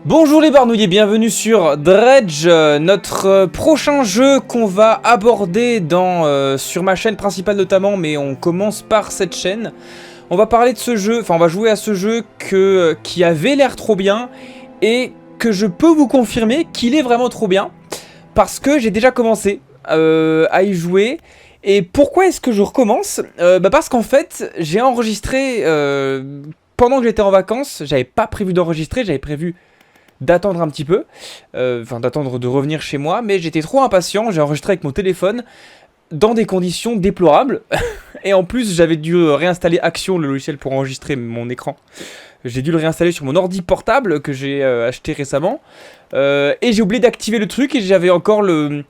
Bonjour les barnouilles et bienvenue sur Dredge, notre prochain jeu qu'on va aborder sur ma chaîne principale notamment, mais on commence par cette chaîne. On va parler de ce jeu, enfin on va jouer à ce jeu qui avait l'air trop bien et que je peux vous confirmer qu'il est vraiment trop bien parce que j'ai déjà commencé à y jouer. Et pourquoi est-ce que je recommence? Parce qu'en fait j'ai enregistré pendant que j'étais en vacances, j'avais pas prévu d'enregistrer, j'avais prévu d'attendre un petit peu, d'attendre de revenir chez moi, mais j'étais trop impatient, j'ai enregistré avec mon téléphone dans des conditions déplorables, et en plus j'avais dû réinstaller Action, le logiciel pour enregistrer mon écran. J'ai dû le réinstaller sur mon ordi portable que j'ai acheté récemment, et j'ai oublié d'activer le truc, et j'avais encore le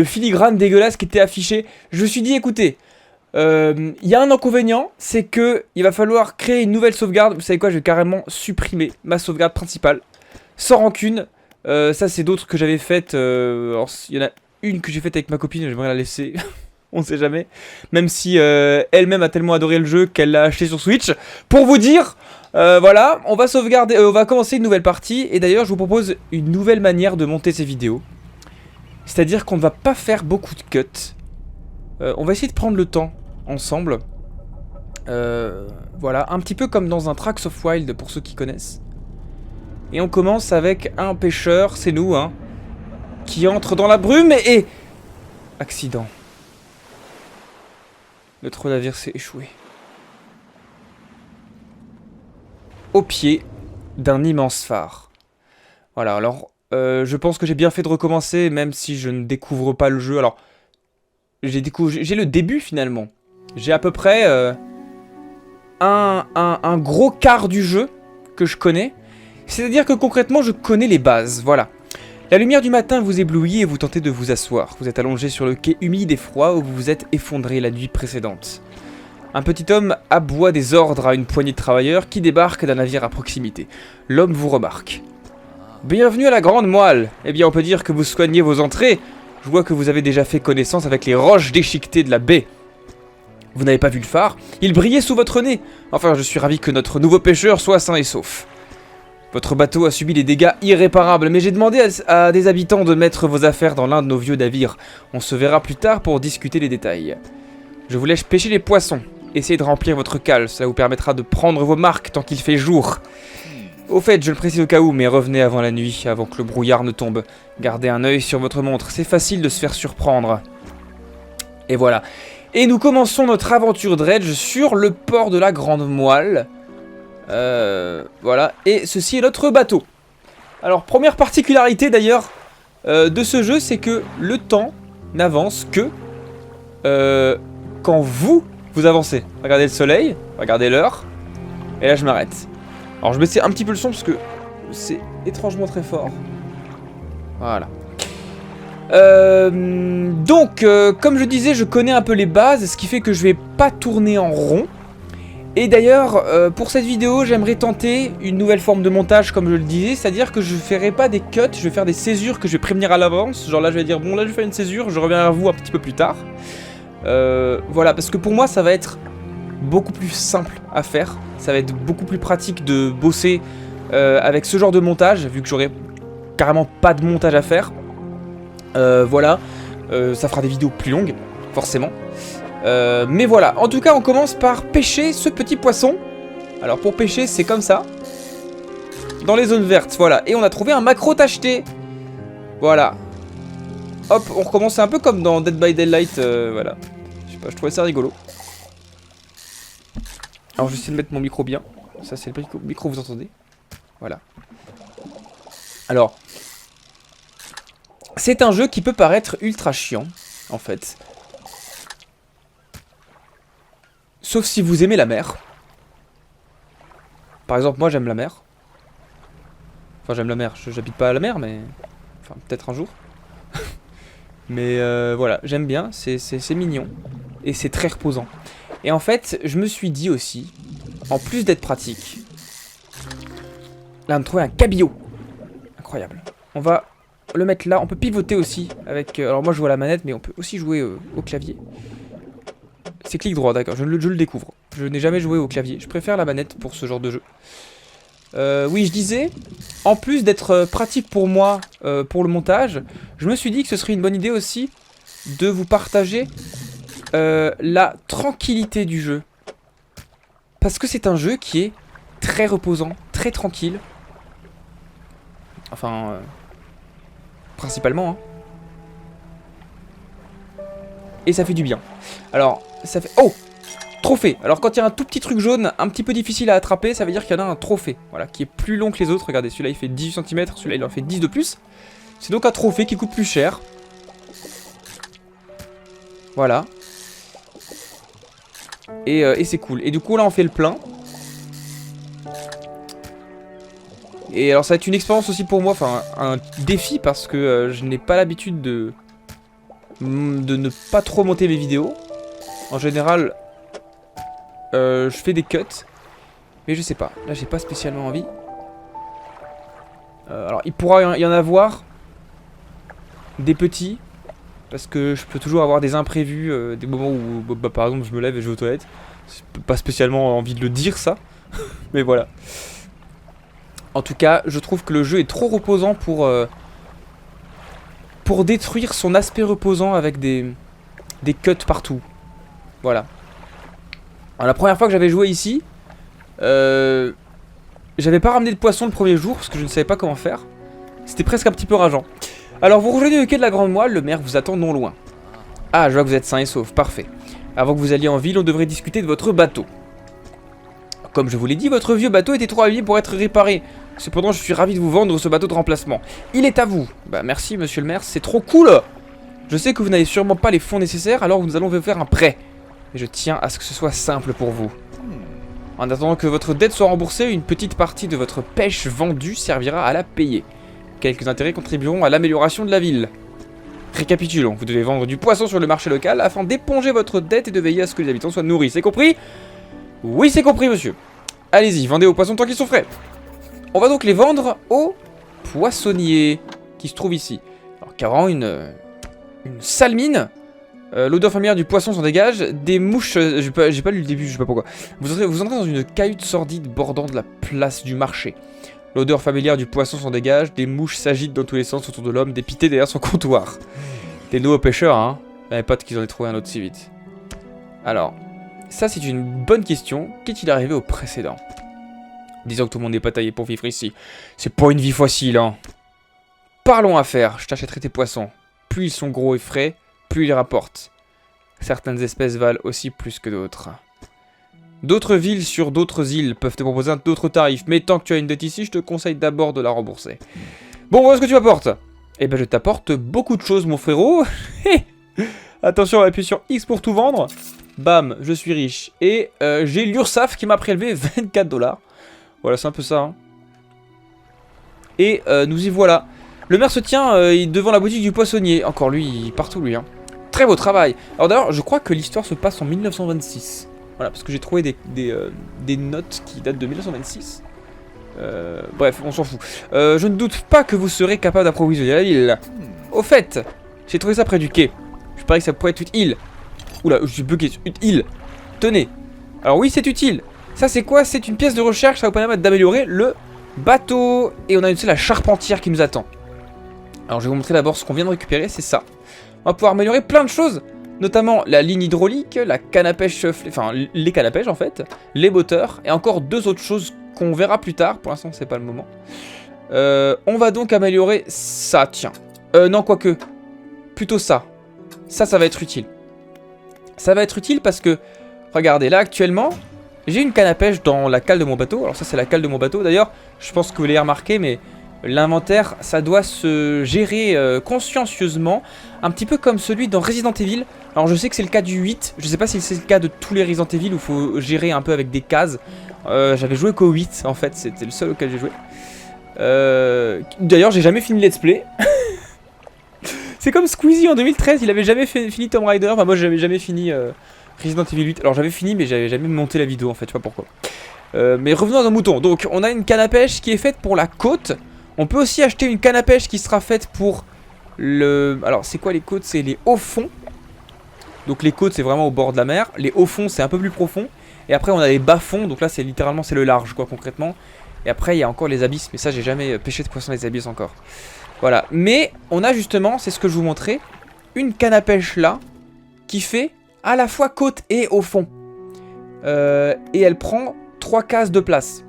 filigrane dégueulasse qui était affiché. Je me suis dit, écoutez, il y a un inconvénient, c'est que il va falloir créer une nouvelle sauvegarde. Vous savez quoi, je vais carrément supprimer ma sauvegarde principale. Sans rancune, ça c'est d'autres que j'avais faites, il y en a une que j'ai faite avec ma copine, j'aimerais la laisser, on sait jamais. Même si elle-même a tellement adoré le jeu qu'elle l'a acheté sur Switch. Pour vous dire, voilà, on va sauvegarder, on va commencer une nouvelle partie. Et d'ailleurs je vous propose une nouvelle manière de monter ces vidéos. C'est-à-dire qu'on ne va pas faire beaucoup de cuts. On va essayer de prendre le temps ensemble. Voilà, un petit peu comme dans un Tracks of Wild pour ceux qui connaissent. Et on commence avec un pêcheur, c'est nous, hein, qui entre dans la brume et... Accident. Notre navire s'est échoué. Au pied d'un immense phare. Voilà, alors, je pense que j'ai bien fait de recommencer, même si je ne découvre pas le jeu. Alors, j'ai le début, finalement. J'ai à peu près un gros quart du jeu que je connais. C'est-à-dire que concrètement, je connais les bases, voilà. La lumière du matin vous éblouit et vous tentez de vous asseoir. Vous êtes allongé sur le quai humide et froid où vous vous êtes effondré la nuit précédente. Un petit homme aboie des ordres à une poignée de travailleurs qui débarquent d'un navire à proximité. L'homme vous remarque. Bienvenue à la Grande Moelle. Eh bien, on peut dire que vous soignez vos entrées. Je vois que vous avez déjà fait connaissance avec les roches déchiquetées de la baie. Vous n'avez pas vu le phare? Il brillait sous votre nez. Enfin, je suis ravi que notre nouveau pêcheur soit sain et sauf. Votre bateau a subi des dégâts irréparables, mais j'ai demandé à des habitants de mettre vos affaires dans l'un de nos vieux navires. On se verra plus tard pour discuter les détails. Je vous laisse pêcher les poissons. Essayez de remplir votre cale, cela vous permettra de prendre vos marques tant qu'il fait jour. Au fait, je le précise au cas où, mais revenez avant la nuit, avant que le brouillard ne tombe. Gardez un œil sur votre montre, c'est facile de se faire surprendre. Et voilà. Et nous commençons notre aventure dredge sur le port de la Grande Moelle. Voilà, et ceci est notre bateau. Alors, première particularité d'ailleurs de ce jeu, c'est que le temps n'avance que quand vous avancez. Regardez le soleil, regardez l'heure, et là je m'arrête. Alors je baissais un petit peu le son parce que c'est étrangement très fort. Voilà. Donc, comme je disais, je connais un peu les bases, ce qui fait que je vais pas tourner en rond. Et d'ailleurs, pour cette vidéo, j'aimerais tenter une nouvelle forme de montage, comme je le disais, c'est-à-dire que je ne ferai pas des cuts, je vais faire des césures que je vais prévenir à l'avance. Genre là, je vais dire, bon là, je vais faire une césure, je reviens à vous un petit peu plus tard. Voilà, parce que pour moi, ça va être beaucoup plus simple à faire. Ça va être beaucoup plus pratique de bosser avec ce genre de montage, vu que j'aurai carrément pas de montage à faire. Voilà, ça fera des vidéos plus longues, forcément. Mais voilà, en tout cas on commence par pêcher ce petit poisson. Alors pour pêcher c'est comme ça, dans les zones vertes, voilà. Et on a trouvé un maquereau tacheté. Voilà. Hop, on recommence un peu comme dans Dead by Daylight, voilà. Je sais pas, je trouvais ça rigolo. Alors je vais essayer de mettre mon micro bien. Ça c'est le micro, vous entendez? Voilà. Alors, c'est un jeu qui peut paraître ultra chiant, en fait. Sauf si vous aimez la mer. Par exemple, moi j'aime la mer. Enfin, j'aime la mer. J'habite pas à la mer, mais... Enfin, peut-être un jour. Mais voilà, j'aime bien. C'est mignon. Et c'est très reposant. Et en fait, je me suis dit aussi, en plus d'être pratique... Là, on a trouvé un cabillaud. Incroyable. On va le mettre là. On peut pivoter aussi avec... alors moi, je joue à la manette, mais on peut aussi jouer au clavier. C'est clic droit, d'accord, je le découvre. Je n'ai jamais joué au clavier. Je préfère la manette pour ce genre de jeu. Oui, je disais, en plus d'être pratique pour moi, pour le montage, je me suis dit que ce serait une bonne idée aussi de vous partager la tranquillité du jeu. Parce que c'est un jeu qui est très reposant, très tranquille. Enfin, principalement, hein. Et ça fait du bien. Alors, ça fait... Oh! Trophée. Alors quand il y a un tout petit truc jaune, un petit peu difficile à attraper, ça veut dire qu'il y en a un trophée. Voilà, qui est plus long que les autres. Regardez, celui-là il fait 18 cm, celui-là il en fait 10 de plus. C'est donc un trophée qui coûte plus cher. Voilà. Et c'est cool. Et du coup là on fait le plein. Et alors ça va être une expérience aussi pour moi, enfin un défi parce que je n'ai pas l'habitude de ne pas trop monter mes vidéos. En général, je fais des cuts. Mais je sais pas, là j'ai pas spécialement envie. Alors il pourra y en avoir des petits. Parce que je peux toujours avoir des imprévus, des moments où bah, par exemple je me lève et je vais aux toilettes. J'ai pas spécialement envie de le dire ça. Mais voilà. En tout cas, je trouve que le jeu est trop reposant pour détruire son aspect reposant avec des cuts partout. Voilà. Alors, la première fois que j'avais joué ici, j'avais pas ramené de poisson le premier jour parce que je ne savais pas comment faire. C'était presque un petit peu rageant. Alors vous rejoignez le quai de la Grande Moelle, le maire vous attend non loin. Ah, je vois que vous êtes sain et sauf, parfait. Avant que vous alliez en ville, on devrait discuter de votre bateau. Comme je vous l'ai dit, votre vieux bateau était trop abîmé pour être réparé. Cependant, je suis ravi de vous vendre ce bateau de remplacement. Il est à vous. Bah merci monsieur le maire, c'est trop cool. Je sais que vous n'avez sûrement pas les fonds nécessaires, alors nous allons vous faire un prêt. Et je tiens à ce que ce soit simple pour vous. En attendant que votre dette soit remboursée, une petite partie de votre pêche vendue servira à la payer. Quelques intérêts contribueront à l'amélioration de la ville. Récapitulons, vous devez vendre du poisson sur le marché local afin d'éponger votre dette et de veiller à ce que les habitants soient nourris. C'est compris? Oui, c'est compris, monsieur. Allez-y, vendez aux poissons tant qu'ils sont frais. On va donc les vendre au poissonnier qui se trouve ici. Alors, qui a vraiment une sale mine. L'odeur familière du poisson s'en dégage. Des mouches... j'ai pas lu le début, je sais pas pourquoi. Vous entrez dans une cahute sordide bordant de la place du marché. L'odeur familière du poisson s'en dégage, des mouches s'agitent dans tous les sens autour de l'homme, dépité derrière son comptoir. Des nouveaux pêcheurs, hein. J'avais pas qu'ils en aient trouvé un autre si vite. Alors, ça c'est une bonne question. Qu'est-il arrivé au précédent? Disons que tout le monde n'est pas taillé pour vivre ici. C'est pas une vie facile, hein. Parlons affaires, je t'achèterai tes poissons. Plus ils sont gros et frais, plus ils rapportent. Certaines espèces valent aussi plus que d'autres. D'autres villes sur d'autres îles peuvent te proposer d'autres tarifs, mais tant que tu as une dette ici, je te conseille d'abord de la rembourser. Bon, voilà ce que tu m'apportes. Eh ben, je t'apporte beaucoup de choses, mon frérot. Attention, appuie sur X pour tout vendre. Bam, je suis riche. Et j'ai l'URSSAF qui m'a prélevé 24 $. Voilà, c'est un peu ça. Hein. Et nous y voilà. Le maire se tient devant la boutique du poissonnier. Encore lui, il est partout, lui. Hein. Très beau travail. Alors d'ailleurs, je crois que l'histoire se passe en 1926. Voilà, parce que j'ai trouvé des notes qui datent de 1926. Bref, on s'en fout. Je ne doute pas que vous serez capable d'approvisionner la ville. Au fait, j'ai trouvé ça près du quai. Je parie que ça pourrait être utile. Oula, je suis bugué. Utile. Tenez. Alors oui, c'est utile. Ça, c'est quoi? C'est une pièce de recherche. Ça va vous permettre d'améliorer le bateau. Et on a aussi la charpentière qui nous attend. Alors, je vais vous montrer d'abord ce qu'on vient de récupérer. C'est ça. On va pouvoir améliorer plein de choses. Notamment la ligne hydraulique, la canne à pêche, enfin les cannes à pêche en fait, les moteurs et encore deux autres choses qu'on verra plus tard. Pour l'instant, c'est pas le moment. On va donc améliorer ça, tiens. Non, quoique. Plutôt ça. Ça va être utile. Ça va être utile parce que, regardez, là actuellement, j'ai une canne à pêche dans la cale de mon bateau. Alors ça, c'est la cale de mon bateau. D'ailleurs, je pense que vous l'avez remarqué, mais l'inventaire, ça doit se gérer consciencieusement. Un petit peu comme celui dans Resident Evil. Alors je sais que c'est le cas du 8. Je sais pas si c'est le cas de tous les Resident Evil où il faut gérer un peu avec des cases. J'avais joué qu'au 8 en fait. C'était le seul auquel j'ai joué. D'ailleurs, j'ai jamais fini Let's Play. C'est comme Squeezie en 2013. Il avait jamais fini Tomb Raider. Enfin, moi, j'avais jamais fini Resident Evil 8. Alors j'avais fini, mais j'avais jamais monté la vidéo en fait. Je sais pas pourquoi. Mais revenons à nos moutons. Donc, on a une canne à pêche qui est faite pour la côte. On peut aussi acheter une canne à pêche qui sera faite pour le... Alors, c'est quoi les côtes? C'est les hauts fonds. Donc, les côtes, c'est vraiment au bord de la mer. Les hauts fonds, c'est un peu plus profond. Et après, on a les bas fonds. Donc là, c'est littéralement, c'est le large, quoi, concrètement. Et après, il y a encore les abysses. Mais ça, j'ai jamais pêché de poisson des abysses encore. Voilà. Mais on a justement, c'est ce que je vous montrais, une canne à pêche là, qui fait à la fois côte et au fond. Et elle prend 3 cases de place.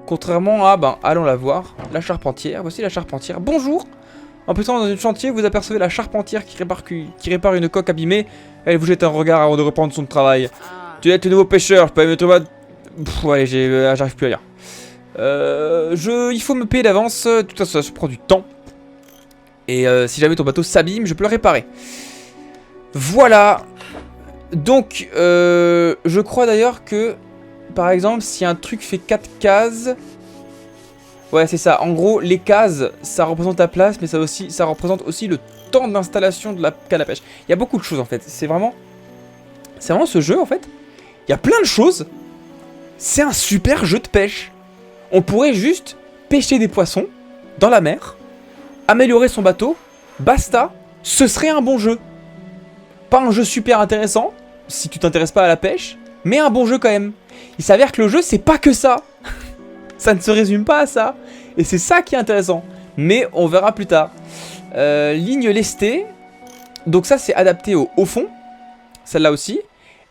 Contrairement à, allons la voir, la charpentière. Voici la charpentière. Bonjour. En plus, dans un chantier, vous apercevez la charpentière qui répare une coque abîmée. Elle vous jette un regard avant de reprendre son travail. Tu es le nouveau pêcheur, je peux mettre ma... Allez, j'arrive plus à lire. Il faut me payer d'avance, tout ça prend du temps. Et si jamais ton bateau s'abîme, je peux le réparer. Voilà. Donc, je crois d'ailleurs que, par exemple, si un truc fait 4 cases... Ouais, c'est ça. En gros, les cases, ça représente la place, mais ça représente aussi le temps d'installation de la canne à pêche. Il y a beaucoup de choses, en fait. C'est vraiment ce jeu, en fait. Il y a plein de choses. C'est un super jeu de pêche. On pourrait juste pêcher des poissons dans la mer, améliorer son bateau, basta, ce serait un bon jeu. Pas un jeu super intéressant, si tu t'intéresses pas à la pêche, mais un bon jeu quand même. Il s'avère que le jeu, c'est pas que ça. Ça ne se résume pas à ça. Et c'est ça qui est intéressant. Mais on verra plus tard. Ligne lestée. Donc ça, c'est adapté au fond. Celle-là aussi.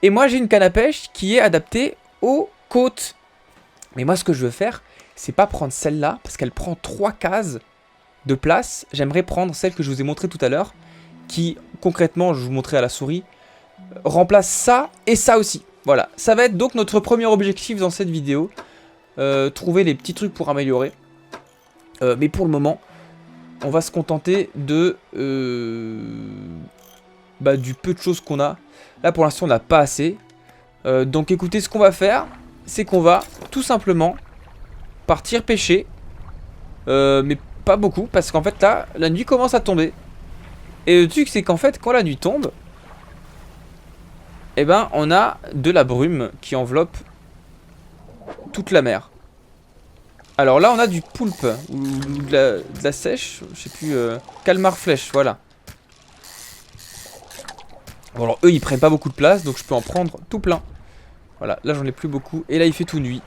Et moi, j'ai une canne à pêche qui est adaptée aux côtes. Mais moi, ce que je veux faire, c'est pas prendre celle-là, parce qu'elle prend 3 cases de place. J'aimerais prendre celle que je vous ai montrée tout à l'heure, qui, concrètement, je vous montrais à la souris, remplace ça et ça aussi. Voilà. Ça va être donc notre premier objectif dans cette vidéo. Trouver les petits trucs pour améliorer. Mais pour le moment, on va se contenter de du peu de choses qu'on a. Là, pour l'instant, on n'a pas assez. Donc, écoutez, ce qu'on va faire, c'est qu'on va tout simplement partir pêcher. Mais pas beaucoup, parce qu'en fait, là, la nuit commence à tomber. Et le truc, c'est qu'en fait, quand la nuit tombe, eh ben, on a de la brume qui enveloppe toute la mer. Alors là, on a du poulpe, ou de la sèche, je sais plus, calmar flèche, voilà. Bon, alors eux, ils prennent pas beaucoup de place, donc je peux en prendre tout plein. Voilà, là, j'en ai plus beaucoup. Et là, il fait tout nuit.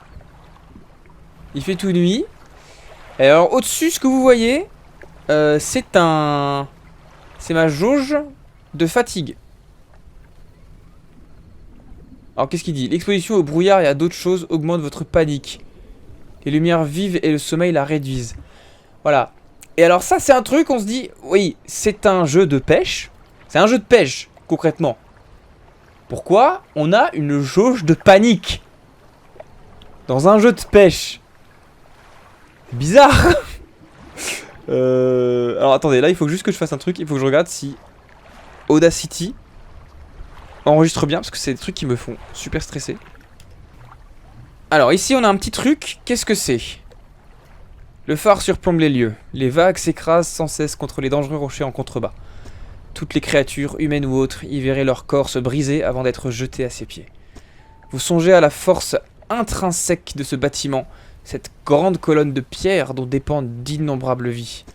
Il fait tout nuit. Et alors, au-dessus, ce que vous voyez, c'est ma jauge de fatigue. Alors, qu'est-ce qu'il dit? L'exposition au brouillard et à d'autres choses augmente votre panique. Les lumières vives et le sommeil la réduisent. Voilà. Et alors ça, c'est un truc, on se dit, oui, c'est un jeu de pêche. C'est un jeu de pêche, concrètement. Pourquoi on a une jauge de panique dans un jeu de pêche? Bizarre. Alors attendez, là, il faut juste que je fasse un truc. Il faut que je regarde si Audacity enregistre bien, parce que c'est des trucs qui me font super stresser. Alors ici on a un petit truc, qu'est-ce que c'est? Le phare surplombe les lieux. Les vagues s'écrasent sans cesse contre les dangereux rochers en contrebas. Toutes les créatures, humaines ou autres, y verraient leur corps se briser avant d'être jetés à ses pieds. Vous songez à la force intrinsèque de ce bâtiment, cette grande colonne de pierre dont dépendent d'innombrables vies.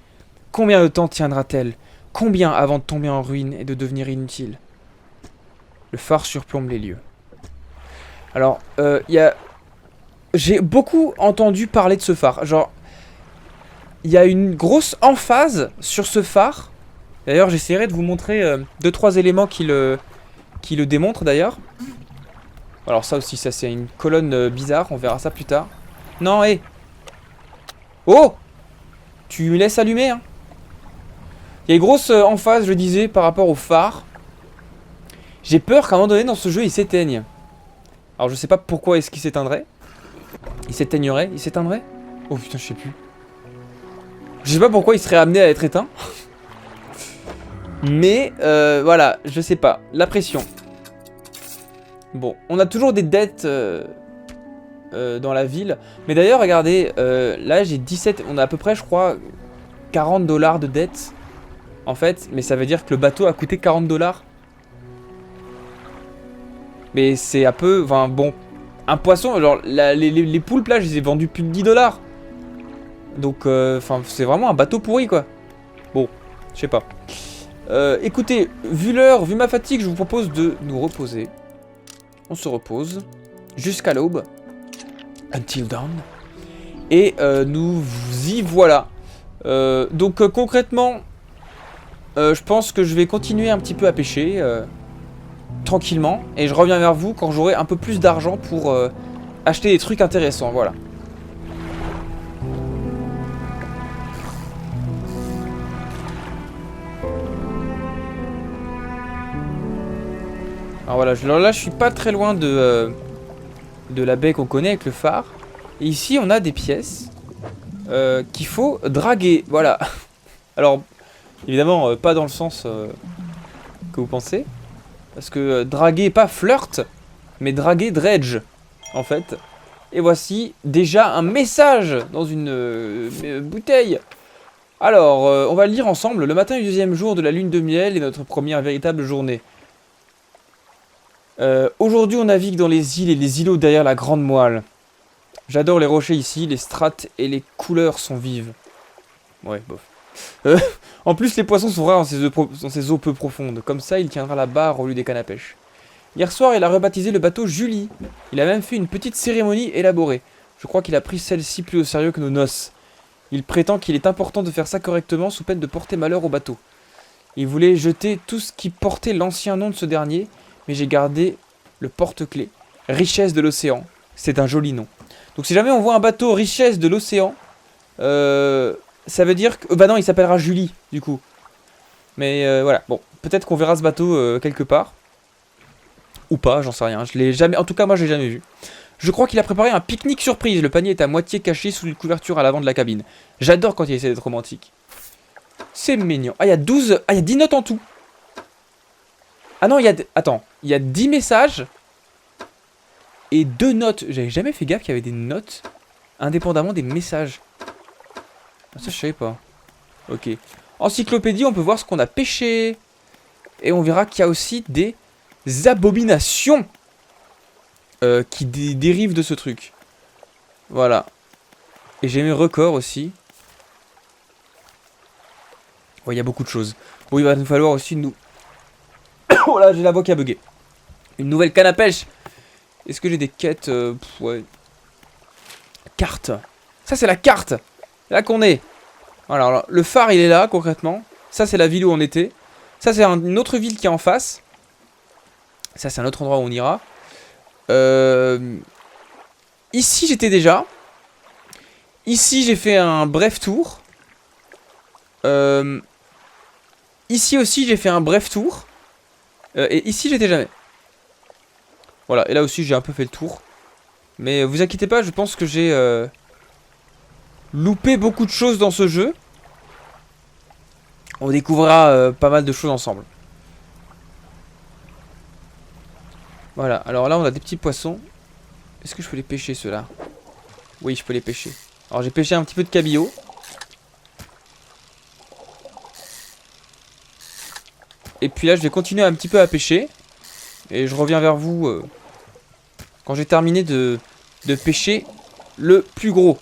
Combien de temps tiendra-t-elle? Combien avant de tomber en ruine et de devenir inutile? Le phare surplombe les lieux. Alors, j'ai beaucoup entendu parler de ce phare. Genre, il y a une grosse emphase sur ce phare. D'ailleurs, j'essaierai de vous montrer 2-3 éléments qui le démontrent d'ailleurs. Alors ça aussi, ça c'est une colonne bizarre. On verra ça plus tard. Non, hé. Oh, tu me laisses allumer, hein. Il y a une grosse emphase, je disais, par rapport au phare. J'ai peur qu'à un moment donné, dans ce jeu, il s'éteigne. Alors, je sais pas pourquoi est-ce qu'il s'éteindrait. Il s'éteignerait? Il s'éteindrait? Oh putain, je sais plus. Je sais pas pourquoi il serait amené à être éteint. Mais voilà, je sais pas. La pression. Bon, on a toujours des dettes dans la ville. Mais d'ailleurs, regardez, là j'ai 17... On a à peu près, je crois, 40 $ de dettes. En fait, mais ça veut dire que le bateau a coûté 40 $. Mais c'est un peu... Enfin, bon... Un poisson, genre les poulpes là, je les ai vendus plus de 10 $. Donc, enfin, c'est vraiment un bateau pourri quoi. Bon, je sais pas. Écoutez, vu l'heure, vu ma fatigue, je vous propose de nous reposer. On se repose jusqu'à l'aube. Until dawn. Et nous y voilà. Donc concrètement, je pense que je vais continuer un petit peu à pêcher tranquillement. Et je reviens vers vous quand j'aurai un peu plus d'argent pour acheter des trucs intéressants. Voilà. Alors voilà, là je suis pas très loin de la baie qu'on connaît avec le phare. Et ici on a des pièces qu'il faut draguer. Voilà. Alors évidemment pas dans le sens que vous pensez. Parce que draguer pas flirt, mais draguer dredge en fait. Et voici déjà un message dans une bouteille. Alors on va le lire ensemble. Le matin du deuxième jour de la lune de miel est notre première véritable journée. Aujourd'hui on navigue dans les îles et les îlots derrière la grande moelle. J'adore les rochers ici, les strates et les couleurs sont vives. Ouais, bof. En plus les poissons sont rares dans ces eaux peu profondes. Comme ça il tiendra la barre au lieu des cannes à pêche. Hier soir il a rebaptisé le bateau Julie. Il a même fait une petite cérémonie élaborée. Je crois qu'il a pris celle-ci plus au sérieux que nos noces. Il prétend qu'il est important de faire ça correctement sous peine de porter malheur au bateau. Il voulait jeter tout ce qui portait l'ancien nom de ce dernier. Mais j'ai gardé le porte-clés. Richesse de l'océan. C'est un joli nom. Donc si jamais on voit un bateau Richesse de l'océan, ça veut dire que... bah non, il s'appellera Julie, du coup. Mais voilà, bon. Peut-être qu'on verra ce bateau quelque part. Ou pas, j'en sais rien. Je l'ai jamais... En tout cas, moi, je l'ai jamais vu. Je crois qu'il a préparé un pique-nique surprise. Le panier est à moitié caché sous une couverture à l'avant de la cabine. J'adore quand il essaie d'être romantique. C'est mignon. Ah, il y a 12... Ah, il y a 10 notes en tout. Ah non, il y a... Attends, il y a 10 messages et 2 notes. J'avais jamais fait gaffe qu'il y avait des notes indépendamment des messages. Ah, ça, je savais pas. Ok. Encyclopédie, on peut voir ce qu'on a pêché. Et on verra qu'il y a aussi des abominations qui dérivent de ce truc. Voilà. Et j'ai mes records aussi. Ouais, il y a beaucoup de choses. Bon, il va nous falloir aussi nous... Oh là, j'ai la voix qui a bugué. Une nouvelle canne à pêche. Est-ce que j'ai des quêtes ouais. Carte. Ça, c'est la carte. Là qu'on est. Voilà, alors, le phare, il est là, concrètement. Ça, c'est la ville où on était. Ça, c'est une autre ville qui est en face. Ça, c'est un autre endroit où on ira. Ici, j'étais déjà. Ici, j'ai fait un bref tour. Ici aussi, j'ai fait un bref tour. Et ici j'étais jamais. Voilà, et là aussi j'ai un peu fait le tour. Mais vous inquiétez pas, je pense que j'ai loupé beaucoup de choses dans ce jeu. On découvrira pas mal de choses ensemble. Voilà, alors là on a des petits poissons. Est-ce que je peux les pêcher ceux-là? Oui, je peux les pêcher. Alors j'ai pêché un petit peu de cabillaud. Et puis là je vais continuer un petit peu à pêcher. Et je reviens vers vous quand j'ai terminé de pêcher le plus gros.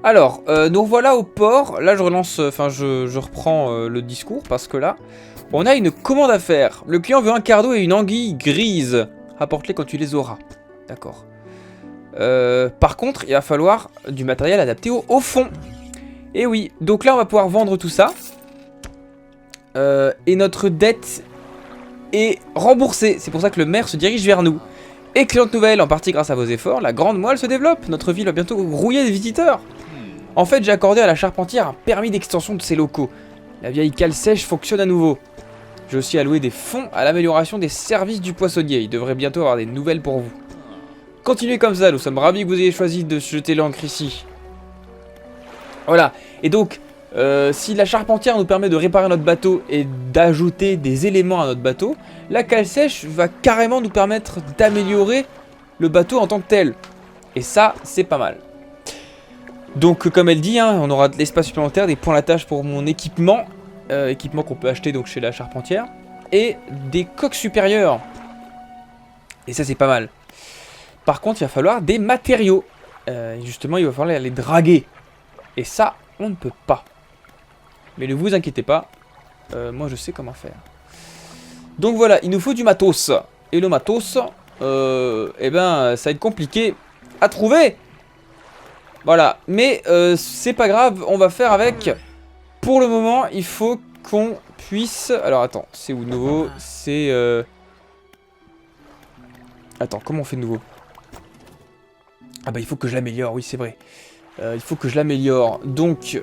Alors, nous revoilà au port. Là je relance, enfin je reprends le discours parce que là, on a une commande à faire. Le client veut un cardo et une anguille grise. Rapporte-les quand tu les auras. D'accord. Par contre, il va falloir du matériel adapté au fond. Et oui, donc là on va pouvoir vendre tout ça. Et notre dette est remboursée. C'est pour ça que le maire se dirige vers nous. Excellente nouvelle, en partie grâce à vos efforts, la grande moelle se développe. Notre ville va bientôt grouiller des visiteurs. En fait, j'ai accordé à la charpentière un permis d'extension de ses locaux. La vieille cale sèche fonctionne à nouveau. J'ai aussi alloué des fonds à l'amélioration des services du poissonnier. Il devrait bientôt avoir des nouvelles pour vous. Continuez comme ça, nous sommes ravis que vous ayez choisi de jeter l'encre ici. Voilà, et donc... si la charpentière nous permet de réparer notre bateau et d'ajouter des éléments à notre bateau, la cale sèche va carrément nous permettre d'améliorer le bateau en tant que tel. Et ça, c'est pas mal. Donc comme elle dit, hein, on aura de l'espace supplémentaire, des points d'attache pour mon équipement. Équipement qu'on peut acheter donc chez la charpentière. Et des coques supérieures. Et ça, c'est pas mal. Par contre, il va falloir des matériaux. Justement, il va falloir les draguer. Et ça, on ne peut pas. Mais ne vous inquiétez pas, moi je sais comment faire. Donc voilà, il nous faut du matos. Et le matos, eh ben, ça va être compliqué à trouver. Voilà, mais c'est pas grave, on va faire avec. Pour le moment, il faut qu'on puisse... Alors attends, c'est où de nouveau? C'est... Attends, comment on fait de nouveau? Ah bah il faut que je l'améliore, oui c'est vrai. Il faut que je l'améliore. Donc...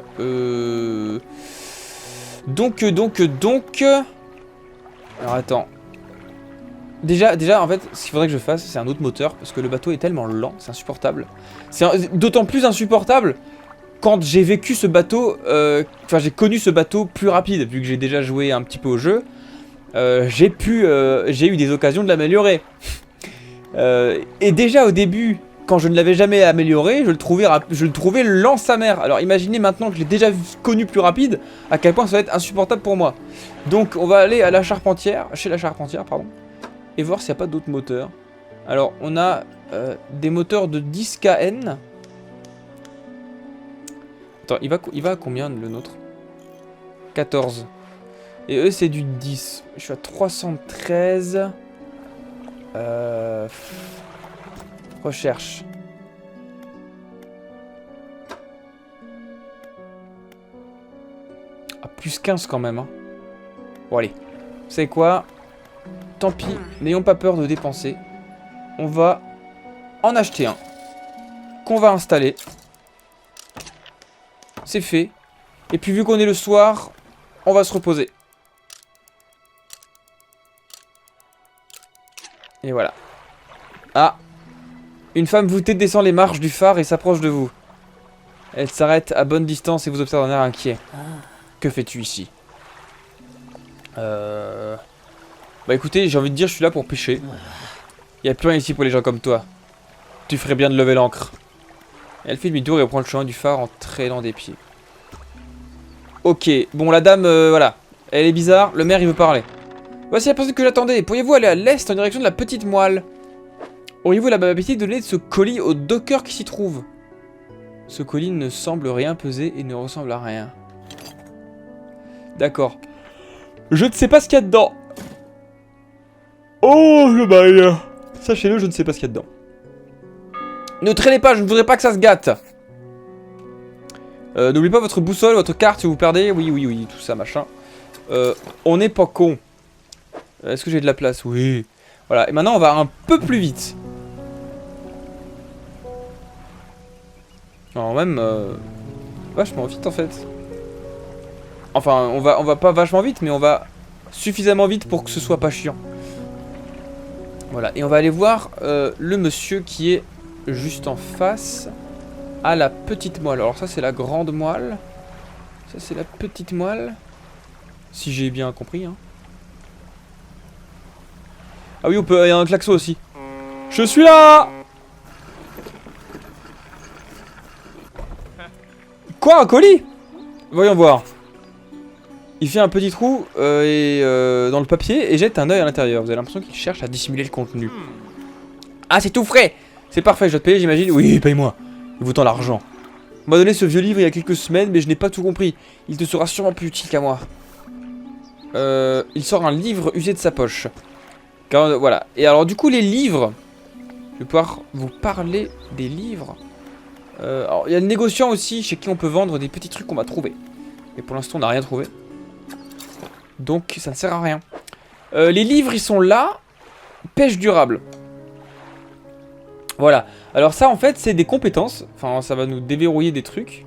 Donc... Alors attends. Déjà, en fait, ce qu'il faudrait que je fasse, c'est un autre moteur, parce que le bateau est tellement lent, c'est insupportable. C'est d'autant plus insupportable quand j'ai vécu ce bateau, enfin j'ai connu ce bateau plus rapide, vu que j'ai déjà joué un petit peu au jeu. J'ai eu des occasions de l'améliorer. Et déjà au début, quand je ne l'avais jamais amélioré, je le trouvais lent sa mère. Alors imaginez maintenant que je l'ai déjà connu plus rapide, à quel point ça va être insupportable pour moi. Donc on va aller à la charpentière, chez la charpentière, pardon, et voir s'il n'y a pas d'autres moteurs. Alors on a des moteurs de 10 kN. Attends, il va à combien le nôtre? 14. Et eux c'est du 10. Je suis à 313. Recherche. Ah, plus 15 quand même. Hein. Bon allez. Vous savez quoi? Tant pis, n'ayons pas peur de dépenser. On va en acheter un. Qu'on va installer. C'est fait. Et puis vu qu'on est le soir, on va se reposer. Et voilà. Ah. Une femme voûtée descend les marches du phare et s'approche de vous. Elle s'arrête à bonne distance et vous observe d'un air inquiet. Que fais-tu ici? Bah écoutez, j'ai envie de dire, je suis là pour pêcher. Il n'y a plus rien ici pour les gens comme toi. Tu ferais bien de lever l'ancre. Elle fait demi-tour et reprend le chemin du phare en traînant des pieds. Ok, bon la dame, voilà. Elle est bizarre, le maire il veut parler. Voici la personne que j'attendais. Pourriez-vous aller à l'est en direction de la petite moelle? Auriez-vous la bababilité de donner ce colis au docker qui s'y trouve? Ce colis ne semble rien peser et ne ressemble à rien. D'accord. Je ne sais pas ce qu'il y a dedans. Oh, le bail. Sachez-le, je ne sais pas ce qu'il y a dedans. Ne traînez pas, je ne voudrais pas que ça se gâte. N'oubliez pas votre boussole, votre carte si vous perdez. Oui, tout ça, machin. On n'est pas con. Est-ce que j'ai de la place? Oui. Voilà, et maintenant on va un peu plus vite. Alors même... vachement vite en fait. Enfin, on va pas vachement vite, mais on va suffisamment vite pour que ce soit pas chiant. Voilà, et on va aller voir le monsieur qui est juste en face à la petite moelle. Alors ça c'est la grande moelle. Ça c'est la petite moelle. Si j'ai bien compris, hein. Ah oui, il y a un klaxon aussi. Je suis là! Quoi, un colis? Voyons voir. Il fait un petit trou dans le papier et jette un œil à l'intérieur. Vous avez l'impression qu'il cherche à dissimuler le contenu. Ah, c'est tout frais! C'est parfait, je dois te payer, j'imagine. Oui, paye-moi. Il vaut tant l'argent. On m'a donné ce vieux livre il y a quelques semaines, mais je n'ai pas tout compris. Il te sera sûrement plus utile qu'à moi. Il sort un livre usé de sa poche. Car, voilà. Et alors, du coup, les livres... Je vais pouvoir vous parler des livres. Alors, il y a le négociant aussi, chez qui on peut vendre des petits trucs qu'on va trouver. Et pour l'instant, on n'a rien trouvé. Donc, ça ne sert à rien. Les livres, ils sont là. Pêche durable. Voilà. Alors ça, en fait, c'est des compétences. Enfin, ça va nous déverrouiller des trucs.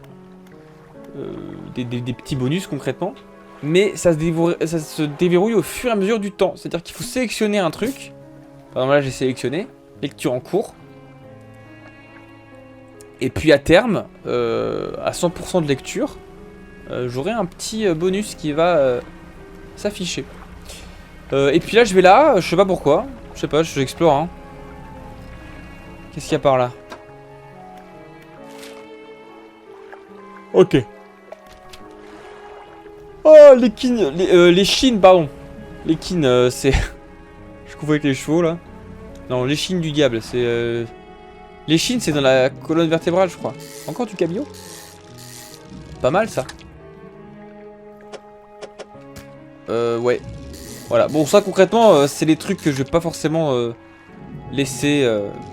Des petits bonus, concrètement. Mais ça se déverrouille au fur et à mesure du temps. C'est-à-dire qu'il faut sélectionner un truc. Par exemple, là, j'ai sélectionné. Lecture en cours. Et puis, à terme, à 100% de lecture, j'aurai un petit bonus qui va s'afficher. Et puis là, je vais là. Je sais pas pourquoi. Je sais pas, j'explore, hein. Qu'est-ce qu'il y a par là? Ok. Oh, les kines, les chines, pardon. Les kines, c'est... Je confonds avec les chevaux, là. Non, les chines du diable, c'est... Les chines, c'est dans la colonne vertébrale, je crois. Encore du cabillaud? Pas mal, ça. Ouais. Voilà, bon, ça, concrètement, c'est des trucs que je vais pas forcément laisser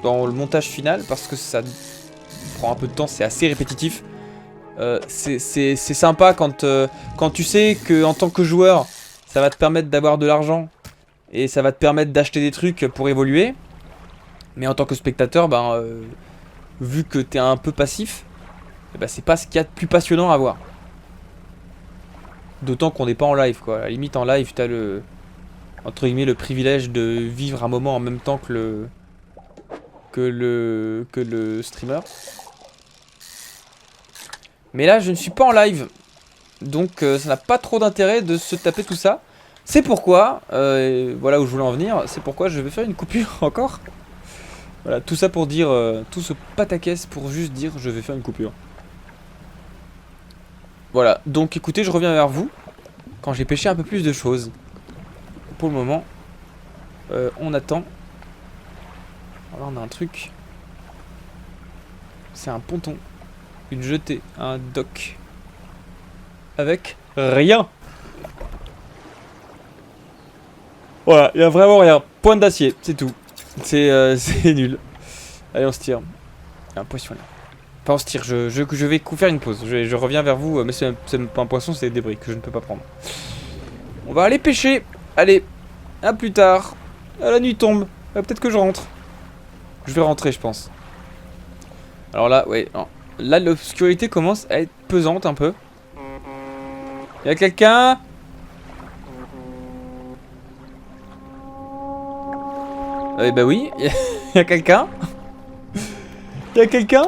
dans le montage final, parce que ça prend un peu de temps, c'est assez répétitif. C'est sympa quand tu sais que en tant que joueur, ça va te permettre d'avoir de l'argent et ça va te permettre d'acheter des trucs pour évoluer. Mais en tant que spectateur, ben, vu que t'es un peu passif, eh ben, c'est pas ce qu'il y a de plus passionnant à voir. D'autant qu'on n'est pas en live, quoi. À la limite, en live, t'as le... entre guillemets, le privilège de vivre un moment en même temps que le streamer. Mais là, je ne suis pas en live. Donc, ça n'a pas trop d'intérêt de se taper tout ça. C'est pourquoi, voilà où je voulais en venir, c'est pourquoi je vais faire une coupure encore. Voilà, tout ça pour dire, tout ce pataquès pour juste dire je vais faire une coupure. Voilà, donc écoutez, je reviens vers vous quand j'ai pêché un peu plus de choses. Pour le moment, on attend. Alors là, on a un truc. C'est un ponton, une jetée, un dock. Avec rien. Voilà, il y a vraiment rien. Pointe d'acier, c'est tout. C'est nul. Allez, on se tire. Il y a un poisson là. Enfin, on se tire, je vais faire une pause. Je reviens vers vous, mais c'est pas un poisson, c'est des débris que je ne peux pas prendre. On va aller pêcher. Allez, à plus tard. La nuit tombe. Peut-être que je rentre. Je vais rentrer, je pense. Alors là, ouais. Non. Là, l'obscurité commence à être pesante un peu. Y a quelqu'un? Bah oui, y a quelqu'un. Y a quelqu'un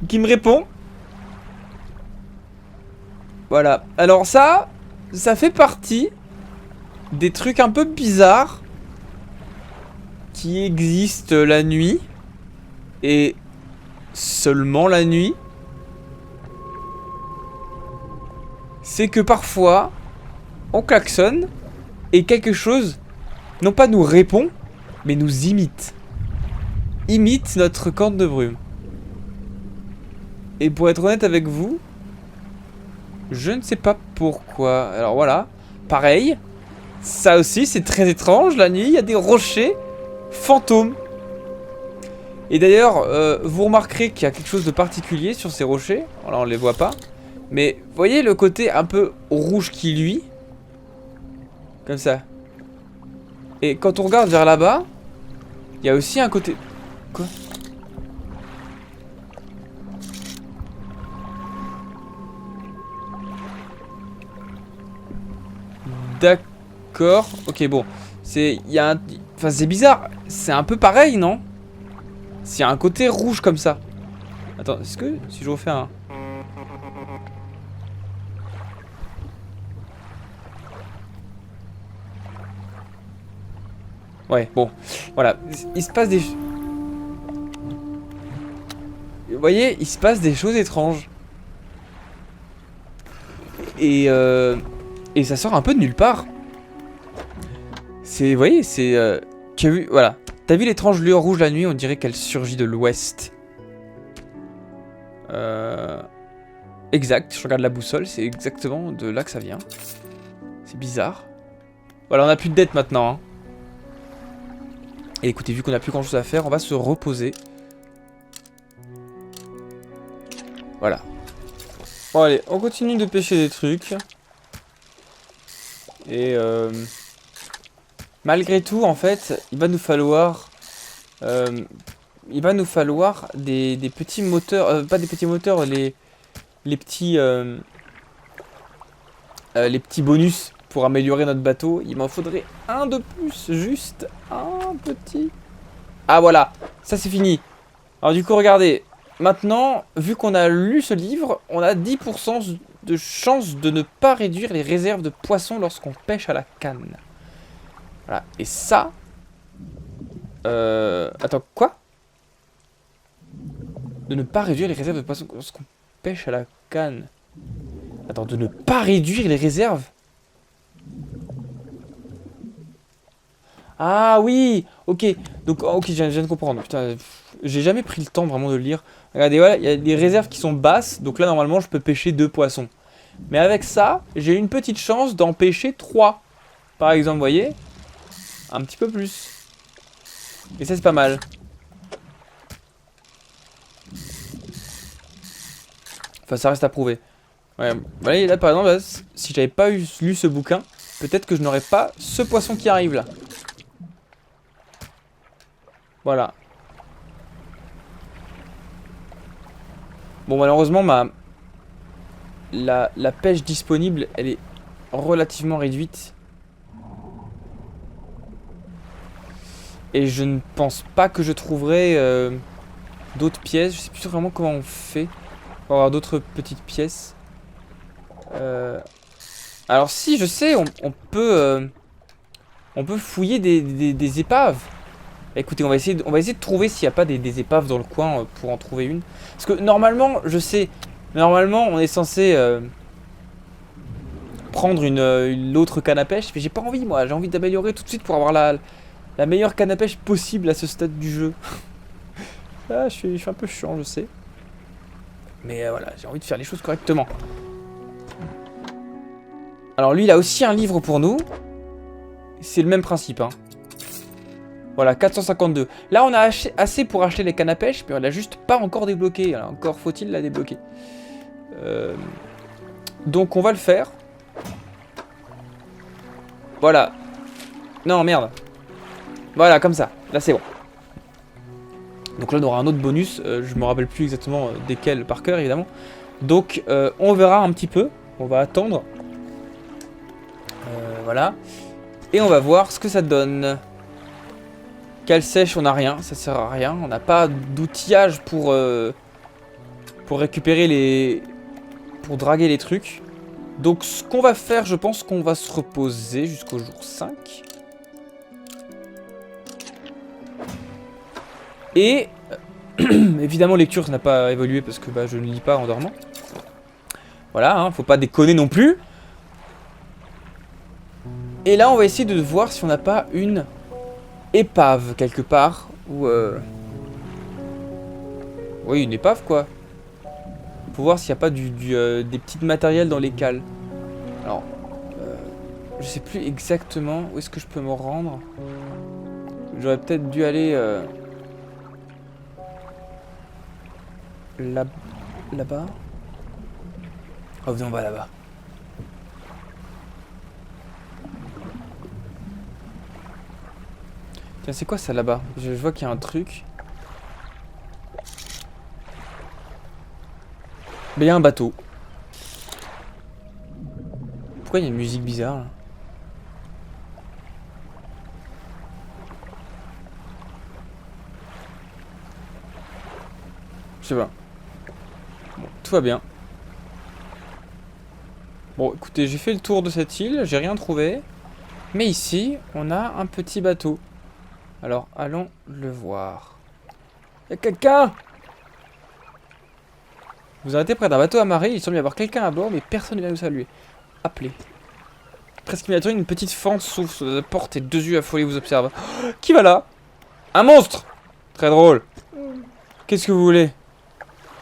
qui me répond. Voilà. Alors ça fait partie des trucs un peu bizarres qui existent la nuit. Et seulement la nuit. C'est que parfois, on klaxonne et quelque chose, non pas nous répond, mais nous imite. Imite notre corne de brume. Et pour être honnête avec vous, je ne sais pas pourquoi. Alors voilà, pareil, ça aussi c'est très étrange, la nuit, il y a des rochers fantômes. Et d'ailleurs, vous remarquerez qu'il y a quelque chose de particulier sur ces rochers. Alors on les voit pas. Mais vous voyez le côté un peu rouge qui luit. Comme ça. Et quand on regarde vers là-bas, il y a aussi un côté... Quoi? D'accord. Ok, bon. C'est... Il y a un... Enfin, c'est bizarre. C'est un peu pareil, non? S'il y a un côté rouge comme ça. Attends, est-ce que... Si je refais un... Ouais, bon, voilà, il se passe des... Vous voyez, il se passe des choses étranges. Et ça sort un peu de nulle part. C'est, vous voyez, c'est... tu as vu, voilà. T'as vu l'étrange lueur rouge la nuit, on dirait qu'elle surgit de l'ouest. Exact, je regarde la boussole, c'est exactement de là que ça vient. C'est bizarre. Voilà, on a plus de dette maintenant, hein. Et écoutez, vu qu'on n'a plus grand chose à faire, on va se reposer. Voilà. Bon allez, on continue de pêcher des trucs. Et malgré tout, en fait, il va nous falloir... des petits moteurs... pas des petits moteurs, les petits bonus pour améliorer notre bateau. Il m'en faudrait un de plus, juste un petit. Ah voilà, ça c'est fini. Alors du coup regardez, maintenant vu qu'on a lu ce livre, on a 10% de chance de ne pas réduire les réserves de poissons lorsqu'on pêche à la canne. Voilà, et ça... Attends, quoi? De ne pas réduire les réserves de poissons lorsqu'on pêche à la canne. Attends, de ne pas réduire les réserves? Ah oui, ok. Donc, ok, je viens de comprendre. Putain, j'ai jamais pris le temps vraiment de le lire. Regardez, voilà, il y a des réserves qui sont basses. Donc là, normalement, je peux pêcher 2 poissons. Mais avec ça, j'ai une petite chance d'en pêcher 3. Par exemple, vous voyez? Un petit peu plus. Et ça, c'est pas mal. Enfin, ça reste à prouver. Ouais, voilà, là par exemple, là, si j'avais pas lu ce bouquin, peut-être que je n'aurais pas ce poisson qui arrive là. Voilà. Bon, malheureusement, la pêche disponible, elle est relativement réduite. Et je ne pense pas que je trouverai d'autres pièces. Je sais plus vraiment comment on fait pour avoir d'autres petites pièces. Alors si, je sais, on peut fouiller des épaves. Écoutez, on va essayer de trouver s'il n'y a pas des épaves dans le coin pour en trouver une. Parce que normalement, je sais, normalement on est censé prendre une autre canne à pêche. Mais j'ai pas envie, moi, j'ai envie d'améliorer tout de suite pour avoir la meilleure canne à pêche possible à ce stade du jeu. Ah, je suis un peu chiant, je sais. Mais voilà, j'ai envie de faire les choses correctement. Alors lui, il a aussi un livre pour nous. C'est le même principe, hein. Voilà, 452. Là, on a assez pour acheter les cannes à pêche, mais on l'a juste pas encore débloqué. Alors, encore faut-il la débloquer. Donc, on va le faire. Voilà. Non, merde. Voilà, comme ça. Là, c'est bon. Donc là, on aura un autre bonus. Je me rappelle plus exactement desquels par cœur, évidemment. Donc, on verra un petit peu. On va attendre. Voilà. Et on va voir ce que ça donne. Cale sèche, on n'a rien, ça sert à rien. On n'a pas d'outillage pour récupérer les... pour draguer les trucs. Donc ce qu'on va faire, je pense qu'on va se reposer jusqu'au jour 5. Et évidemment lecture ça n'a pas évolué parce que bah, je ne lis pas en dormant. Voilà, hein, faut pas déconner non plus. Et là on va essayer de voir si on n'a pas une épave quelque part ou oui, une épave quoi. Faut voir s'il n'y a pas des petits matériels dans les cales. Alors je sais plus exactement où est-ce que je peux me rendre. J'aurais peut-être dû aller là-bas. Oh venez, on va là-bas. Tiens, c'est quoi ça là-bas? Je vois qu'il y a un truc. Mais il y a un bateau. Pourquoi il y a une musique bizarre là? Je sais pas. Bon, tout va bien. Bon, écoutez, j'ai fait le tour de cette île, j'ai rien trouvé. Mais ici, on a un petit bateau. Alors, allons le voir. Y'a quelqu'un? Vous arrêtez près d'un bateau amarré, il semble y avoir quelqu'un à bord, mais personne ne vient nous saluer. Appelez. Presque immédiatement, une petite fente s'ouvre sur la porte et deux yeux affolés vous observent. Oh, qui va là? Un monstre! Très drôle. Qu'est-ce que vous voulez?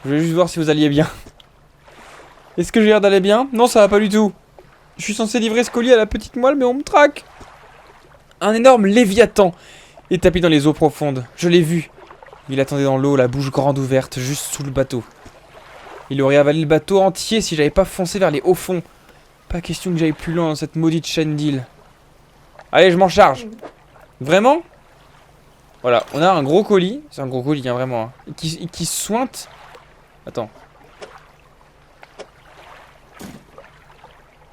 Je voulais juste voir si vous alliez bien. Est-ce que j'ai l'air d'aller bien? Non, ça va pas du tout. Je suis censé livrer ce colis à la petite moelle, mais on me traque. Un énorme léviathan est tapis dans les eaux profondes. Je l'ai vu. Il attendait dans l'eau, la bouche grande ouverte, juste sous le bateau. Il aurait avalé le bateau entier si j'avais pas foncé vers les hauts fonds. Pas question que j'aille plus loin dans cette maudite chaîne d'île. Allez, je m'en charge. Vraiment? Voilà, on a un gros colis. C'est un gros colis, hein, vraiment. Hein, qui sointe. Attends.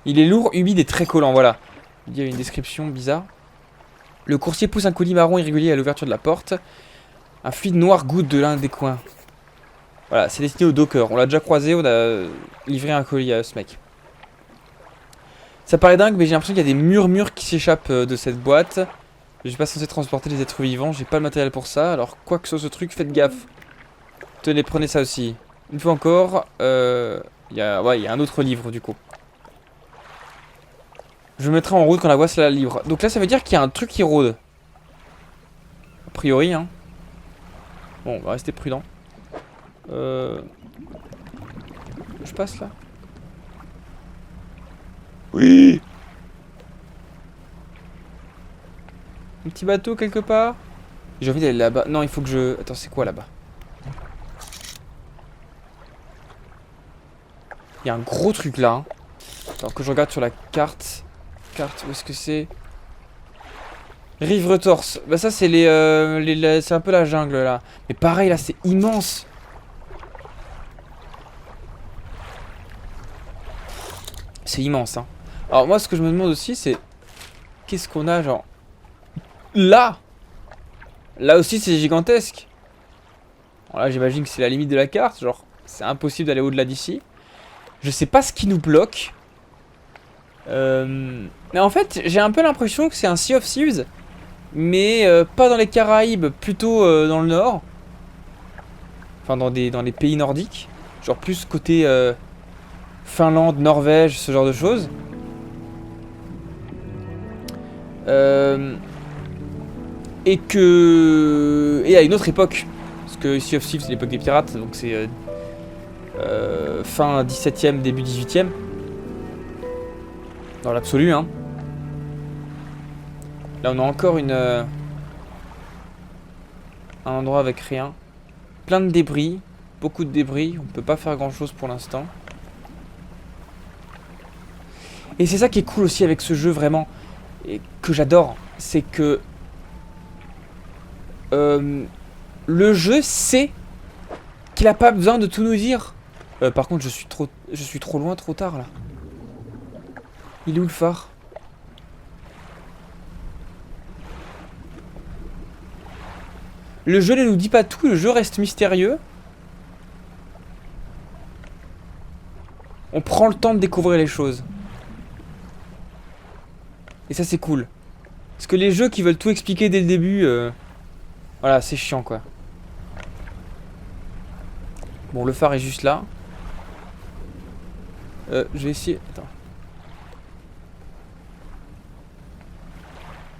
Il est lourd, humide et très collant, voilà. Il y a une description bizarre. Le coursier pousse un colis marron irrégulier à l'ouverture de la porte. Un fluide noir goutte de l'un des coins. Voilà, c'est destiné au docker. On l'a déjà croisé, on a livré un colis à ce mec. Ça paraît dingue, mais j'ai l'impression qu'il y a des murmures qui s'échappent de cette boîte. Je suis pas censé transporter les êtres vivants, j'ai pas le matériel pour ça. Alors, quoi que ce soit ce truc, faites gaffe. Tenez, prenez ça aussi. Une fois encore, il y a un autre livre du coup. Je me mettrai en route quand la voie sera libre. Donc là, ça veut dire qu'il y a un truc qui rôde. A priori, hein. Bon, on va rester prudent. Je passe là? Oui! Un petit bateau quelque part? J'ai envie d'aller là-bas. Non, il faut que je... Attends, c'est quoi là-bas? y a un gros truc là. Hein. Alors que je regarde sur la carte. Carte, où est-ce que c'est? Rive Retorse. Bah ça c'est c'est un peu la jungle là. Mais pareil là c'est immense. C'est immense hein. Alors moi ce que je me demande aussi c'est... Qu'est-ce qu'on a genre... Là! Là aussi c'est gigantesque. Alors là j'imagine que c'est la limite de la carte. Genre c'est impossible d'aller au-delà d'ici. Je sais pas ce qui nous bloque. Mais en fait j'ai un peu l'impression que c'est un Sea of Thieves. Mais pas dans les Caraïbes, plutôt dans le nord. Enfin dans les pays nordiques. Genre plus côté Finlande, Norvège, ce genre de choses. Et à une autre époque. Parce que Sea of Thieves c'est l'époque des pirates. Donc c'est fin 17ème, début 18ème. Dans l'absolu hein. Là on a encore un endroit avec rien. Plein de débris. Beaucoup de débris. On peut pas faire grand chose pour l'instant. Et c'est ça qui est cool aussi avec ce jeu vraiment. Et que j'adore. C'est que le jeu sait qu'il a pas besoin de tout nous dire. Par contre je suis trop loin, trop tard là. Il est où le phare? Le jeu ne nous dit pas tout, le jeu reste mystérieux. On prend le temps de découvrir les choses. Et ça c'est cool. Parce que les jeux qui veulent tout expliquer dès le début, voilà, c'est chiant quoi. Bon, le phare est juste là. Je vais essayer... Attends.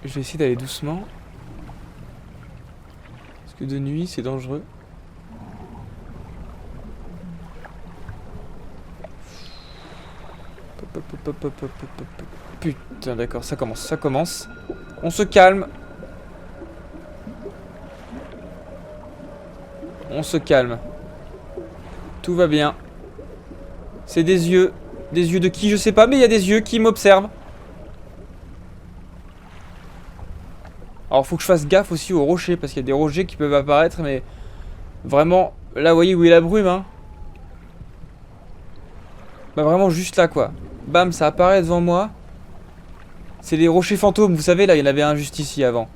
Je vais essayer d'aller doucement. Parce que de nuit, c'est dangereux. Putain, d'accord, ça commence, ça commence. On se calme. On se calme. Tout va bien. C'est des yeux. Des yeux de qui, je sais pas, mais il y a des yeux qui m'observent. Alors faut que je fasse gaffe aussi aux rochers, parce qu'il y a des rochers qui peuvent apparaître, mais... Vraiment, là vous voyez où est la brume, hein. Bah vraiment juste là quoi. Bam, ça apparaît devant moi. C'est les rochers fantômes, vous savez, là il y en avait un juste ici avant.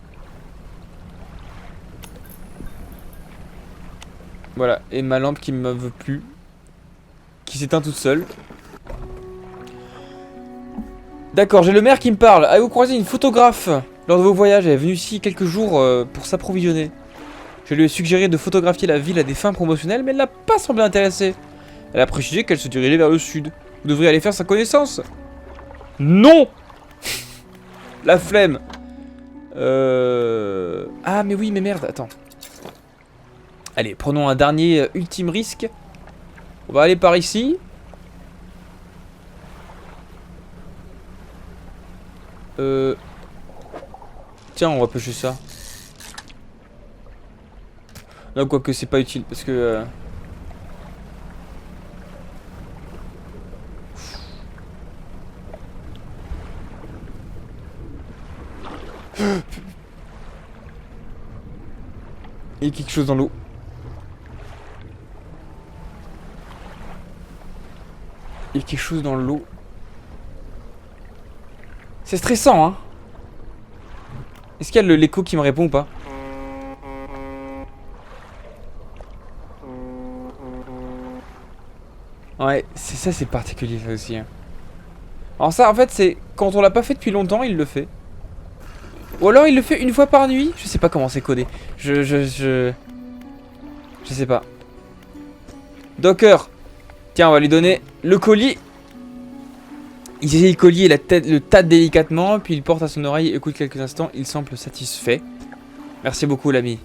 Voilà, et ma lampe qui me veut plus. Qui s'éteint toute seule. D'accord, j'ai le maire qui me parle. Avez-vous croisé une photographe lors de vos voyages? Elle est venue ici quelques jours pour s'approvisionner. Je lui ai suggéré de photographier la ville à des fins promotionnelles, mais elle n'a pas semblé intéressée. Elle a précisé qu'elle se dirigeait vers le sud. Vous devriez aller faire sa connaissance. Non. La flemme. Ah mais oui, mais merde, attends. Allez, prenons un dernier ultime risque. On va aller par ici. Tiens, on va pêcher ça. Non, quoique c'est pas utile parce que... Il y a quelque chose dans l'eau. Il y a quelque chose dans l'eau. C'est stressant, hein. Est-ce qu'il y a l'écho qui me répond ou pas? Ouais, c'est ça, c'est particulier ça aussi. Hein. Alors ça, en fait, c'est quand on l'a pas fait depuis longtemps, il le fait. Ou alors il le fait une fois par nuit. Je sais pas comment c'est codé. Je sais pas. Docker. Tiens, on va lui donner le colis. Il saisit le collier et le tâte délicatement, puis il porte à son oreille, écoute quelques instants, il semble satisfait. Merci beaucoup l'ami.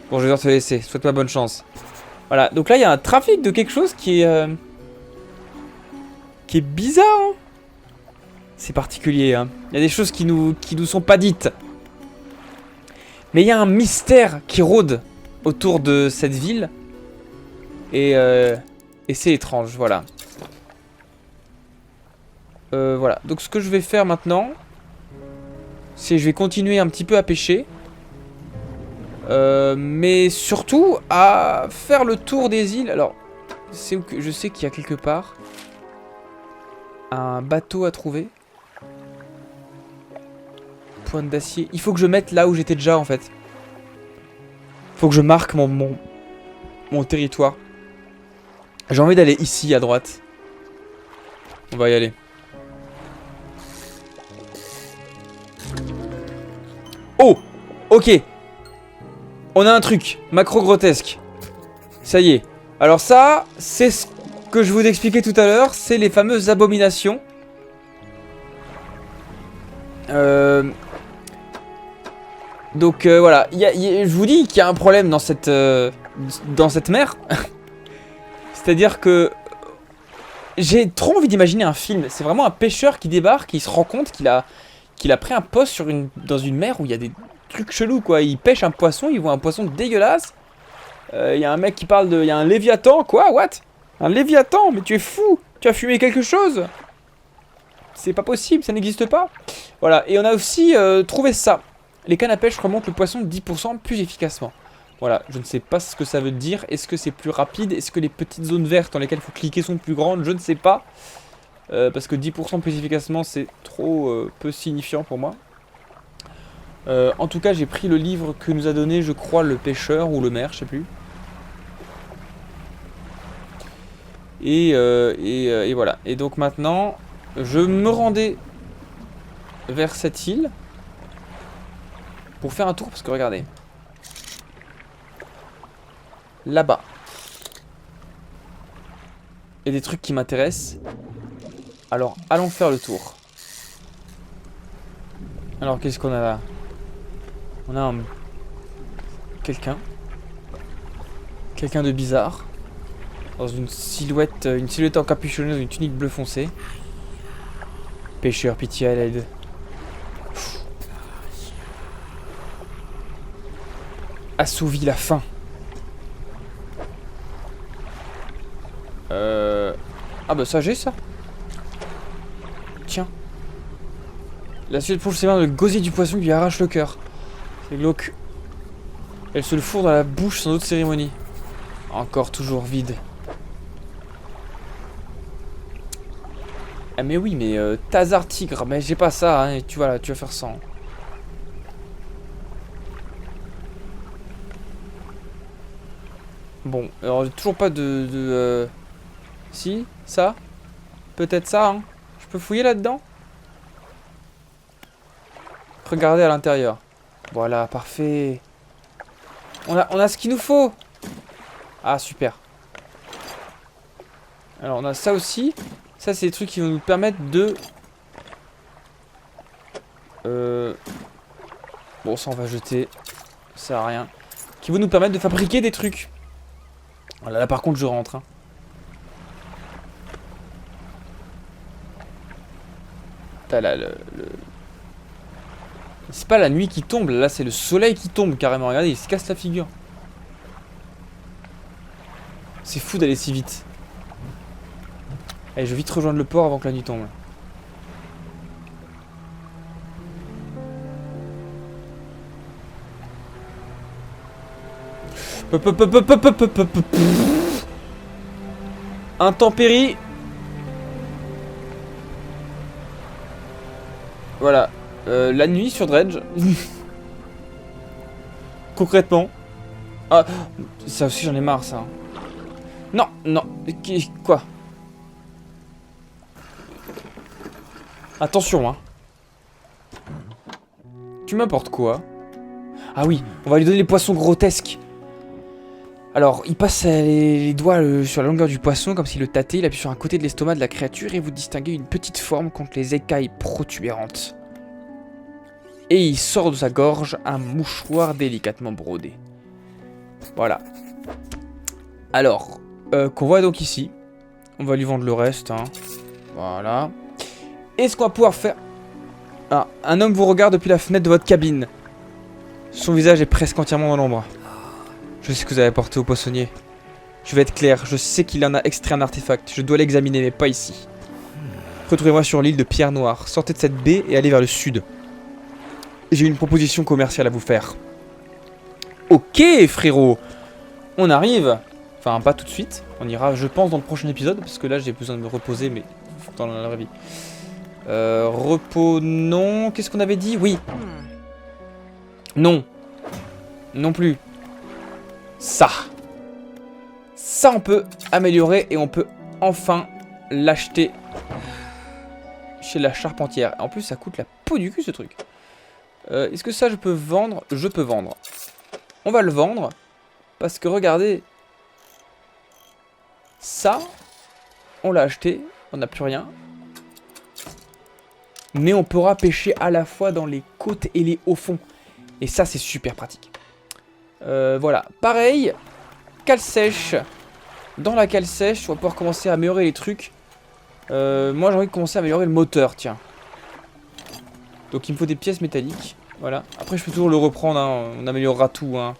Bon, je vais devoir te laisser, souhaite-moi bonne chance. Voilà, donc là il y a un trafic de quelque chose qui est bizarre. Hein. C'est particulier, hein. Il y a des choses qui nous sont pas dites. Mais il y a un mystère qui rôde autour de cette ville. Et c'est étrange, voilà. Voilà, donc ce que je vais faire maintenant, c'est je vais continuer un petit peu à pêcher. Mais surtout à faire le tour des îles. Alors, c'est où que je sais qu'il y a quelque part un bateau à trouver. Pointe d'acier. Il faut que je mette là où j'étais déjà en fait. Faut que je marque mon territoire. J'ai envie d'aller ici à droite. On va y aller. Oh! Ok. On a un truc. Macro grotesque. Ça y est. Alors ça, c'est ce que je vous expliquais tout à l'heure. C'est les fameuses abominations. Donc voilà. Je vous dis qu'il y a un problème dans cette mer. C'est-à-dire que j'ai trop envie d'imaginer un film. C'est vraiment un pêcheur qui débarque, il se rend compte qu'il a pris un poste dans une mer où il y a des trucs chelous quoi. Il pêche un poisson, il voit un poisson dégueulasse. Il y a un mec qui parle de... Il y a un léviathan, quoi? What? Un léviathan? Mais tu es fou! Tu as fumé quelque chose? C'est pas possible, ça n'existe pas. Voilà, et on a aussi trouvé ça. Les cannes à pêche remontent le poisson 10% plus efficacement. Voilà, je ne sais pas ce que ça veut dire. Est-ce que c'est plus rapide? Est-ce que les petites zones vertes dans lesquelles il faut cliquer sont plus grandes? Je ne sais pas. Parce que 10% plus efficacement, c'est trop peu signifiant pour moi. En tout cas, j'ai pris le livre que nous a donné, je crois, le pêcheur ou le maire, je sais plus. Et voilà. Et donc maintenant, je me rendais vers cette île pour faire un tour parce que regardez. Là-bas. Il y a des trucs qui m'intéressent. Alors, allons faire le tour. Alors, qu'est-ce qu'on a là? On a quelqu'un de bizarre. Dans une silhouette encapuchonnée dans une tunique bleu foncé. Pêcheur, pitié à l'aide. Assouvi la faim. Ah bah ça j'ai ça. Tiens. La suite pour ses mains de gosier du poisson qui lui arrache le cœur. C'est glauque. Elle se le fourre dans la bouche sans autre cérémonie. Encore toujours vide. Ah mais oui mais Tazar tigre, mais j'ai pas ça hein, et tu vas faire ça. Bon, alors toujours pas de Si, ça. Peut-être ça, hein. Je peux fouiller là-dedans? Regardez à l'intérieur. Voilà, parfait. On a ce qu'il nous faut. Ah, super. Alors, on a ça aussi. Ça, c'est des trucs qui vont nous permettre de... Bon, ça, on va jeter. Ça sert à rien. Qui vont nous permettre de fabriquer des trucs. Voilà, là, par contre, je rentre, hein. Là, c'est pas la nuit qui tombe, là c'est le soleil qui tombe carrément. Regardez, il se casse la figure. C'est fou d'aller si vite. Allez, je vais vite rejoindre le port avant que la nuit tombe. Intempérie. Voilà. La nuit sur Dredge. Concrètement. Ah, ça aussi j'en ai marre ça. Non, non. Quoi? Attention, hein. Tu m'apportes quoi? Ah oui, on va lui donner les poissons grotesques. Alors, il passe les doigts sur la longueur du poisson comme s'il le tâtait. Il appuie sur un côté de l'estomac de la créature et vous distinguez une petite forme contre les écailles protubérantes. Et il sort de sa gorge un mouchoir délicatement brodé. Voilà. Alors, qu'on voit donc ici. On va lui vendre le reste. Hein. Voilà. Et ce qu'on va pouvoir faire... Ah, un homme vous regarde depuis la fenêtre de votre cabine. Son visage est presque entièrement dans l'ombre. Je sais que vous avez apporté au poissonnier. Je vais être clair, je sais qu'il en a extrait un artefact. Je dois l'examiner, mais pas ici. Retrouvez-moi sur l'île de Pierre Noire. Sortez de cette baie et allez vers le sud. J'ai une proposition commerciale à vous faire. Ok, frérot. On arrive. Enfin, pas tout de suite. On ira, je pense, dans le prochain épisode. Parce que là, j'ai besoin de me reposer, mais dans la vraie vie. Repos, non. Qu'est-ce qu'on avait dit? Oui. Non. Non plus. Ça. Ça, on peut améliorer et on peut enfin l'acheter chez la charpentière. En plus, ça coûte la peau du cul, ce truc. Est-ce que ça, je peux vendre? Je peux vendre. On va le vendre. Parce que, regardez. Ça, on l'a acheté. On n'a plus rien. Mais on pourra pêcher à la fois dans les côtes et les hauts fonds. Et ça, c'est super pratique. Voilà. Pareil, cale sèche. Dans la cale sèche, on va pouvoir commencer à améliorer les trucs. Moi, j'ai envie de commencer à améliorer le moteur, tiens. Donc, il me faut des pièces métalliques. Voilà. Après, je peux toujours le reprendre, hein. On améliorera tout, hein.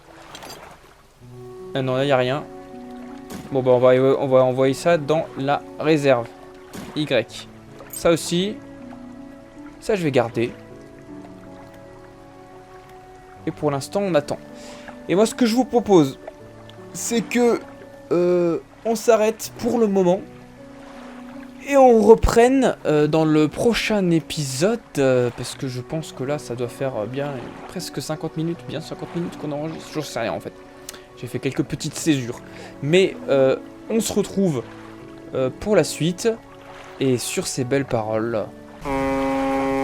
Ah non, là, il n'y a rien. Bon, bah, on va envoyer ça dans la réserve. Y. Ça aussi. Ça, je vais garder. Et pour l'instant, on attend. Et moi, ce que je vous propose, c'est que on s'arrête pour le moment. Et on reprenne dans le prochain épisode. Parce que je pense que là, ça doit faire bien presque 50 minutes. Bien 50 minutes qu'on enregistre. Je sais rien, en fait. J'ai fait quelques petites césures. Mais on se retrouve pour la suite. Et sur ces belles paroles...